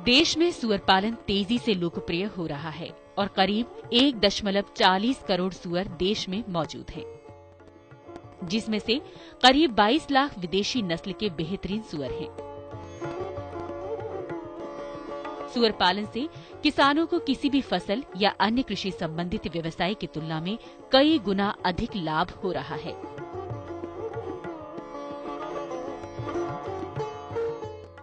देश में सुअर पालन तेजी से लोकप्रिय हो रहा है और करीब 1.40 करोड़ सुअर देश में मौजूद हैं, जिसमें से करीब 22 लाख विदेशी नस्ल के बेहतरीन सुअर हैं। सुअर पालन से किसानों को किसी भी फसल या अन्य कृषि संबंधित व्यवसाय की तुलना में कई गुना अधिक लाभ हो रहा है।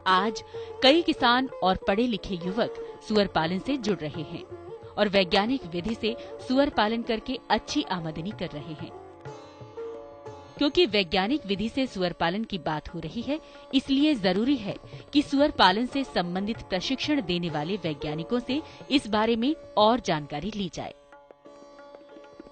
आज कई किसान और पढ़े लिखे युवक सुअर पालन से जुड़ रहे हैं और वैज्ञानिक विधि से सुअर पालन करके अच्छी आमदनी कर रहे हैं। क्योंकि वैज्ञानिक विधि से सुअर पालन की बात हो रही है, इसलिए जरूरी है कि सुअर पालन से संबंधित प्रशिक्षण देने वाले वैज्ञानिकों से इस बारे में और जानकारी ली जाए।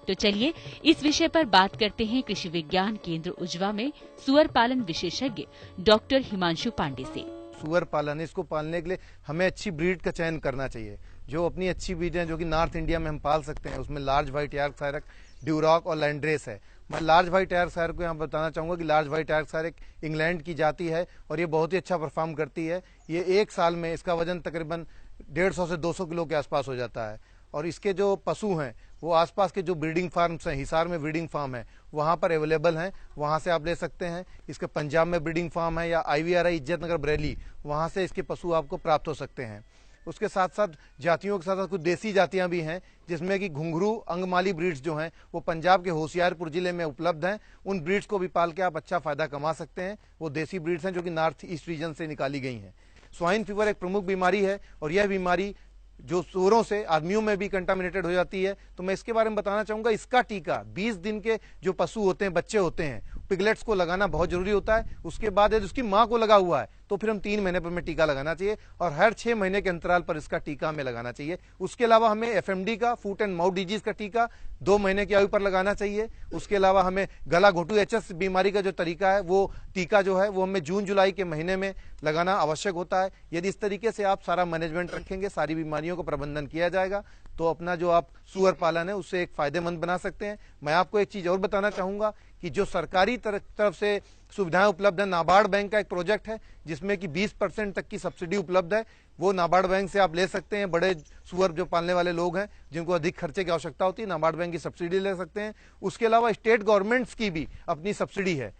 तो चलिए इस विषय पर बात करते हैं कृषि विज्ञान केंद्र उजवा में सुअर पालन विशेषज्ञ डॉक्टर हिमांशु पांडे से। सुअर पालन, इसको पालने के लिए हमें अच्छी ब्रीड का चयन करना चाहिए। जो अपनी अच्छी ब्रीड है, जो कि नॉर्थ इंडिया में हम पाल सकते हैं, उसमें लार्ज व्हाइट यॉर्कशायर, ड्यूरॉक और लैंड्रेस है। मैं लार्ज व्हाइट यॉर्कशायर को यहाँ बताना चाहूँगा कि लार्ज व्हाइट यॉर्कशायर एक इंग्लैंड की जाति है और ये बहुत ही अच्छा परफॉर्म करती है। ये एक साल में इसका वजन तकरीबन 150 से 200 किलो के आसपास हो जाता है। और इसके जो पशु हैं वो आसपास के जो ब्रीडिंग फार्म्स हैं, हिसार में ब्रीडिंग फार्म है, वहाँ पर अवेलेबल हैं, वहाँ से आप ले सकते हैं। इसके पंजाब में ब्रीडिंग फार्म है या IVRI इज्जतनगर बरेली, वहाँ से इसके पशु आपको प्राप्त हो सकते हैं। उसके साथ साथ जातियों के साथ साथ कुछ देसी जातियां भी हैं, जिसमें कि घुंघरू अंगमाली ब्रीड्स जो हैं वो पंजाब के होशियारपुर जिले में उपलब्ध हैं। उन ब्रीड्स को भी पाल के आप अच्छा फायदा कमा सकते हैं। वो देसी ब्रीड्स हैं जो कि नॉर्थ ईस्ट रीजन से निकाली गई हैं। स्वाइन फीवर एक प्रमुख बीमारी है और यह बीमारी जो सूअरों से आदमियों में भी कंटामिनेटेड हो जाती है। तो मैं इसके बारे में बताना चाहूंगा। इसका टीका 20 दिन के जो पशु होते हैं, बच्चे होते हैं, पिगलेट्स को लगाना बहुत जरूरी होता है। उसके बाद यदि उसकी माँ को लगा हुआ है तो फिर हम 3 महीने पर हमें टीका लगाना चाहिए और हर 6 महीने के अंतराल पर इसका टीका हमें लगाना चाहिए। उसके अलावा हमें FMD का, फुट एंड माउथ डिजीज का टीका 2 महीने की आयु पर लगाना चाहिए। उसके अलावा हमें गला घोटू HS बीमारी का जो तरीका है, वो टीका जो है वो हमें जून जुलाई के महीने में लगाना आवश्यक होता है। यदि इस तरीके से आप सारा मैनेजमेंट रखेंगे, सारी बीमारियों का प्रबंधन किया जाएगा, तो अपना जो आप सुअर पालन है उससे एक फायदेमंद बना सकते हैं। मैं आपको एक चीज और बताना चाहूंगा कि जो सरकारी तरफ से सुविधाएं उपलब्ध है, नाबार्ड बैंक का एक प्रोजेक्ट है जिसमें कि 20% तक की सब्सिडी उपलब्ध है। वो नाबार्ड बैंक से आप ले सकते हैं। बड़े सुअर जो पालने वाले लोग हैं, जिनको अधिक खर्चे की आवश्यकता होती है, नाबार्ड बैंक की सब्सिडी ले सकते हैं। उसके अलावा स्टेट गवर्नमेंट्स की भी अपनी सब्सिडी है।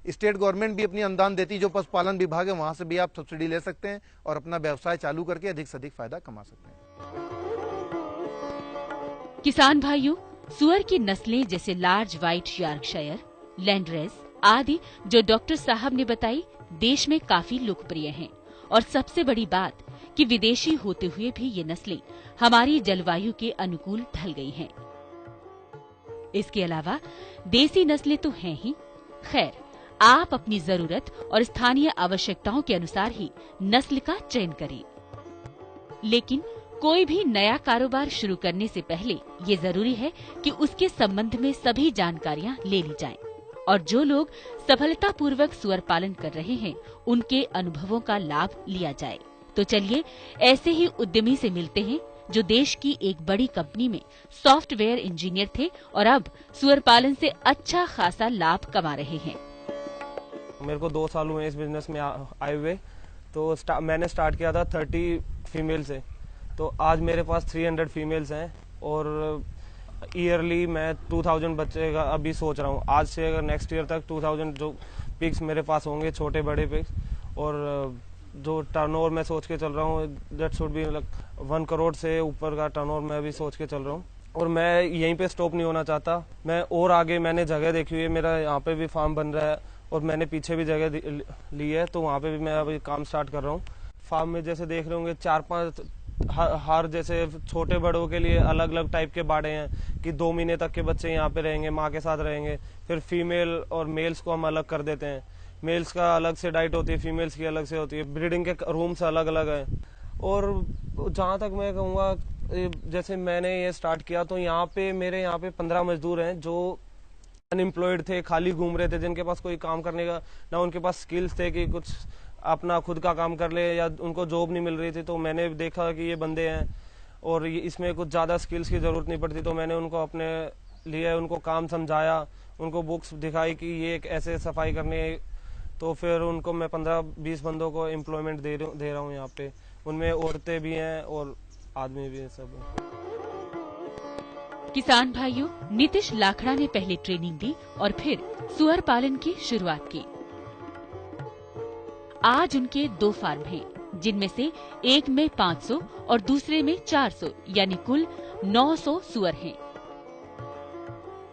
स्टेट गवर्नमेंट भी अपनी अनुदान देती है, जो पशुपालन विभाग है वहां से भी आप सब्सिडी ले सकते हैं और अपना व्यवसाय चालू करके अधिक से अधिक फायदा कमा सकते हैं। किसान भाइयों, सुअर की नस्लें जैसे लार्ज व्हाइट यॉर्कशायर, लैंड्रेस आदि जो डॉक्टर साहब ने बताई, देश में काफी लोकप्रिय हैं और सबसे बड़ी बात कि विदेशी होते हुए भी ये नस्लें हमारी जलवायु के अनुकूल ढल गई हैं। इसके अलावा देसी नस्लें तो हैं ही। खैर, आप अपनी जरूरत और स्थानीय आवश्यकताओं के अनुसार ही नस्ल का चयन करें। लेकिन कोई भी नया कारोबार शुरू करने से पहले ये जरूरी है कि उसके संबंध में सभी जानकारियां ले ली जाएं और जो लोग सफलतापूर्वक सुअर पालन कर रहे हैं उनके अनुभवों का लाभ लिया जाए। तो चलिए ऐसे ही उद्यमी से मिलते हैं जो देश की एक बड़ी कंपनी में सॉफ्टवेयर इंजीनियर थे और अब सुअर पालन से अच्छा खासा लाभ कमा रहे हैं। मेरे को 2 साल हुए इस बिजनेस में आए हुए। तो मैंने स्टार्ट किया था 30 फीमेल से, तो आज मेरे पास 300 फीमेल्स हैं और ईयरली मैं 2000 बच्चे का अभी सोच रहा हूँ। आज से अगर नेक्स्ट ईयर तक 2000 जो पिग्स मेरे पास होंगे, छोटे बड़े पिग्स, और जो टर्नओवर मैं सोच के चल रहा हूँ दैट शुड बी 1 करोड़ से ऊपर का टर्नओवर मैं अभी सोच के चल रहा हूँ। और मैं यहीं पे स्टॉप नहीं होना चाहता। मैं और आगे मैंने जगह देखी हुई है, मेरा यहाँ पे भी फार्म बन रहा है और मैंने पीछे भी जगह ली है, तो वहाँ पे भी मैं अभी काम स्टार्ट कर रहा हूँ। फार्म में जैसे देख रहे होंगे 4-5 हर जैसे छोटे बड़ों के लिए अलग अलग टाइप के बाड़े हैं कि 2 महीने तक के बच्चे यहाँ पे रहेंगे, माँ के साथ रहेंगे। फिर फीमेल और मेल्स को हम अलग कर देते हैं। मेल्स का अलग से डाइट होती है, फीमेल्स की अलग से होती है। ब्रीडिंग के रूम्स अलग अलग हैं। और जहाँ तक मैं कहूँगा, जैसे मैंने ये स्टार्ट किया तो यहाँ पे मेरे यहाँ पे 15 मजदूर हैं जो अनएम्प्लॉयड थे, खाली घूम रहे थे, जिनके पास कोई काम करने का ना उनके पास स्किल्स थे कि कुछ अपना खुद का काम कर ले, या उनको जॉब नहीं मिल रही थी। तो मैंने देखा कि ये बंदे हैं और इसमें कुछ ज़्यादा स्किल्स की ज़रूरत नहीं पड़ती, तो मैंने उनको अपने लिए उनको काम समझाया, उनको बुक्स दिखाई कि ये एक ऐसे सफाई करनी है। तो फिर उनको मैं 15-20 बंदों को एम्प्लॉयमेंट दे रहा हूँ यहाँ पे। उनमें औरतें भी हैं और आदमी भी हैं, सब हैं। किसान भाइयों, नीतीश लाखड़ा ने पहले ट्रेनिंग दी और फिर सुअर पालन की शुरुआत की। आज उनके 2 फार्म हैं, जिनमें से एक में 500 और दूसरे में 400 यानी कुल 900 सुअर हैं।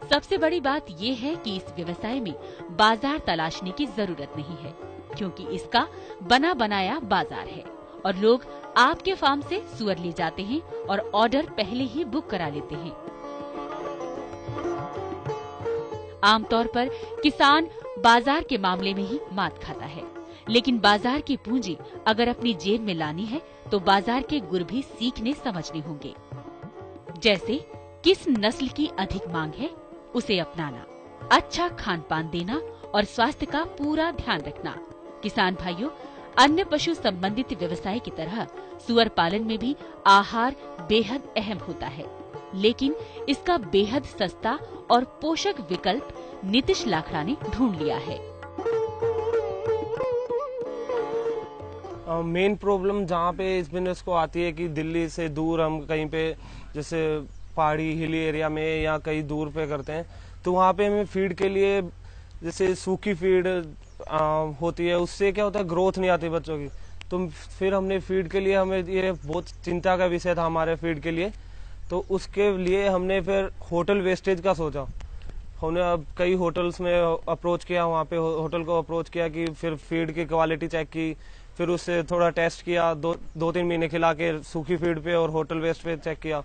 सबसे बड़ी बात ये है कि इस व्यवसाय में बाजार तलाशने की जरूरत नहीं है, क्योंकि इसका बना बनाया बाजार है और लोग आपके फार्म से सुअर ले जाते हैं और ऑर्डर पहले ही बुक करा लेते हैं। आमतौर पर किसान बाजार के मामले में ही मात खाता है, लेकिन बाजार की पूंजी अगर अपनी जेब में लानी है तो बाजार के गुर भी सीखने समझने होंगे। जैसे किस नस्ल की अधिक मांग है उसे अपनाना, अच्छा खान पान देना और स्वास्थ्य का पूरा ध्यान रखना। किसान भाइयों, अन्य पशु संबंधित व्यवसाय की तरह सुअर पालन में भी आहार बेहद अहम होता है, लेकिन इसका बेहद सस्ता और पोषक विकल्प नीतीश लाखड़ा ने ढूंढ लिया है। मेन प्रॉब्लम जहाँ पे इस बिजनेस को आती है कि दिल्ली से दूर हम कहीं पे जैसे पहाड़ी हिली एरिया में या कहीं दूर पे करते हैं, तो वहाँ पे हमें फीड के लिए जैसे सूखी फीड होती है, उससे क्या होता है ग्रोथ नहीं आती बच्चों की। तो फिर हमने फीड के लिए, हमें ये बहुत चिंता का विषय था हमारे फीड के लिए, तो उसके लिए हमने फिर होटल वेस्टेज का सोचा। हमने अब कई होटल्स में अप्रोच किया, वहाँ पे होटल को अप्रोच किया कि फिर फीड की क्वालिटी चेक की, फिर उससे थोड़ा टेस्ट किया, 2-3 महीने खिला के सूखी फीड पे और होटल वेस्ट पे चेक किया।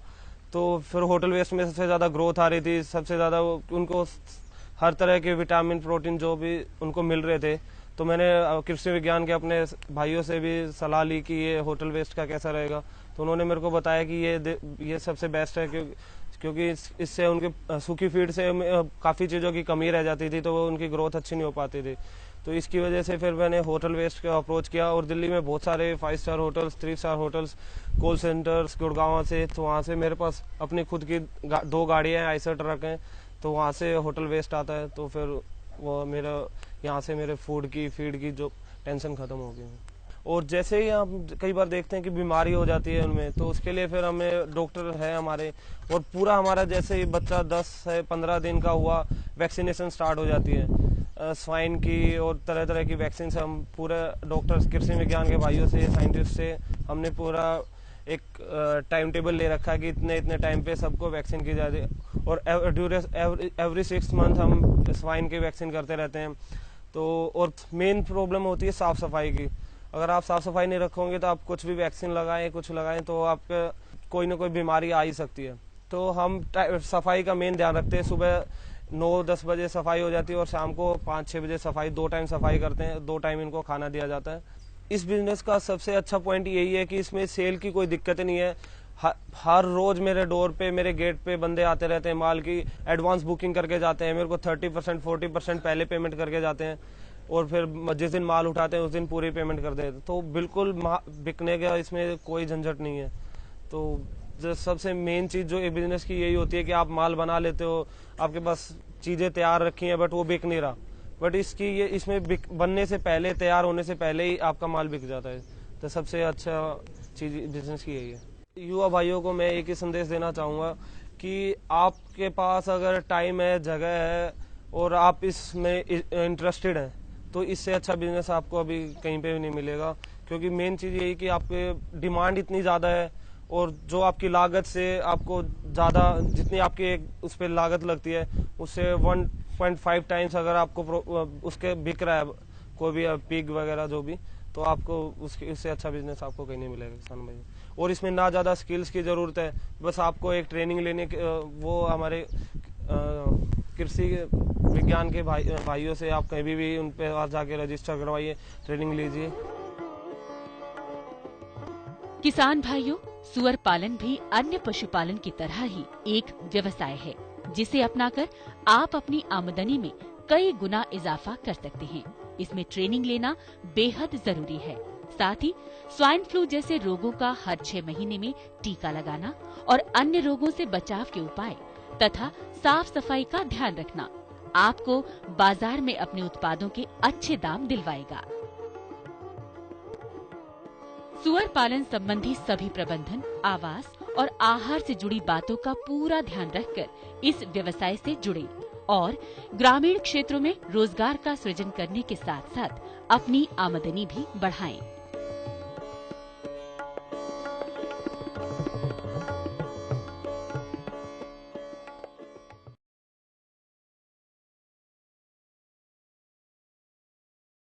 तो फिर होटल वेस्ट में सबसे ज़्यादा ग्रोथ आ रही थी, सबसे ज़्यादा उनको हर तरह के विटामिन प्रोटीन जो भी उनको मिल रहे थे। तो मैंने कृषि विज्ञान के अपने भाइयों से भी सलाह ली कि ये होटल वेस्ट का कैसा रहेगा, तो उन्होंने मेरे को बताया कि ये सबसे बेस्ट है, क्योंकि इससे उनके सूखी फीड से काफ़ी चीज़ों की कमी रह जाती थी, तो वो उनकी ग्रोथ अच्छी नहीं हो पाती थी। तो इसकी वजह से फिर मैंने होटल वेस्ट का अप्रोच किया और दिल्ली में बहुत सारे 5 star hotels, 3 star hotels, call centres Gurgaon से, तो वहाँ से मेरे पास अपनी खुद की 2 गाड़ियाँ आइसर ट्रक हैं, तो वहाँ से होटल वेस्ट आता है। तो फिर वो मेरा यहाँ से मेरे फीड की जो टेंशन खत्म हो गई। और जैसे ही हम कई बार देखते हैं कि बीमारी हो जाती है उनमें, तो उसके लिए फिर हमें डॉक्टर है हमारे, और पूरा हमारा जैसे ही बच्चा 10 से 15 दिन का हुआ, वैक्सीनेशन स्टार्ट हो जाती है स्वाइन की और तरह तरह की वैक्सीन। हम पूरे डॉक्टर्स, कृषि विज्ञान के भाइयों से, साइंटिस्ट से हमने पूरा एक टाइम टेबल ले रखा है कि इतने टाइम पे सबको वैक्सीन की जाती है। और एवरी 6 मंथ हम स्वाइन की वैक्सीन करते रहते हैं। तो और मेन प्रॉब्लम होती है साफ सफाई की। अगर आप साफ सफाई नहीं रखोगे तो आप कुछ भी वैक्सीन लगाएं तो आपके कोई ना कोई बीमारी आ ही सकती है। तो हम सफाई का मेन ध्यान रखते हैं। सुबह 9-10 बजे सफाई हो जाती है और शाम को 5-6 बजे सफाई, 2 टाइम सफाई करते हैं, 2 टाइम इनको खाना दिया जाता है। इस बिजनेस का सबसे अच्छा पॉइंट यही है कि इसमें सेल की कोई दिक्कत नहीं है। हर रोज मेरे डोर पे, मेरे गेट पे बंदे आते रहते हैं, माल की एडवांस बुकिंग करके जाते हैं। मेरे को 30% 40% पहले पेमेंट करके जाते हैं और फिर जिस दिन माल उठाते हैं उस दिन पूरी पेमेंट कर देते हैं। तो बिल्कुल बिकने का इसमें कोई झंझट नहीं है। तो सबसे मेन चीज जो एक बिजनेस की यही होती है कि आप माल बना लेते हो, आपके पास चीजें तैयार रखी हैं, बट वो बिक नहीं रहा। बट इसमें बनने से पहले, तैयार होने से पहले ही आपका माल बिक जाता है। तो सबसे अच्छा चीज बिजनेस की यही है। युवा भाइयों को मैं एक ही संदेश देना चाहूंगा कि आपके पास अगर टाइम है, जगह है और आप इसमें इंटरेस्टेड हैं, तो इससे अच्छा बिजनेस आपको अभी कहीं पे भी नहीं मिलेगा। क्योंकि मेन चीज यही कि आपके डिमांड इतनी ज्यादा है और जो आपकी लागत से आपको ज्यादा, जितनी आपकी उस पर लागत लगती है उससे 1.5 टाइम्स अगर आपको उसके बिक रहा है कोई भी पिग वगैरह जो भी, तो आपको उससे अच्छा बिजनेस आपको कहीं नहीं मिलेगा किसान भाई। और इसमें ना ज्यादा स्किल्स की जरूरत है, बस आपको एक ट्रेनिंग लेने वो हमारे कृषि विज्ञान के भाइयों से आप कहीं भी उन पे आज जाके रजिस्टर करवाइए, ट्रेनिंग लीजिए। किसान भाइयों, सुअर पालन भी अन्य पशुपालन की तरह ही एक व्यवसाय है, जिसे अपनाकर आप अपनी आमदनी में कई गुना इजाफा कर सकते हैं। इसमें ट्रेनिंग लेना बेहद जरूरी है। साथ ही स्वाइन फ्लू जैसे रोगों का हर 6 महीने में टीका लगाना और अन्य रोगों से बचाव के उपाय तथा साफ सफाई का ध्यान रखना आपको बाजार में अपने उत्पादों के अच्छे दाम दिलवाएगा। सुअर पालन संबंधी सभी प्रबंधन, आवास और आहार से जुड़ी बातों का पूरा ध्यान रखकर इस व्यवसाय से जुड़े और ग्रामीण क्षेत्रों में रोजगार का सृजन करने के साथ साथ अपनी आमदनी भी बढ़ाएं।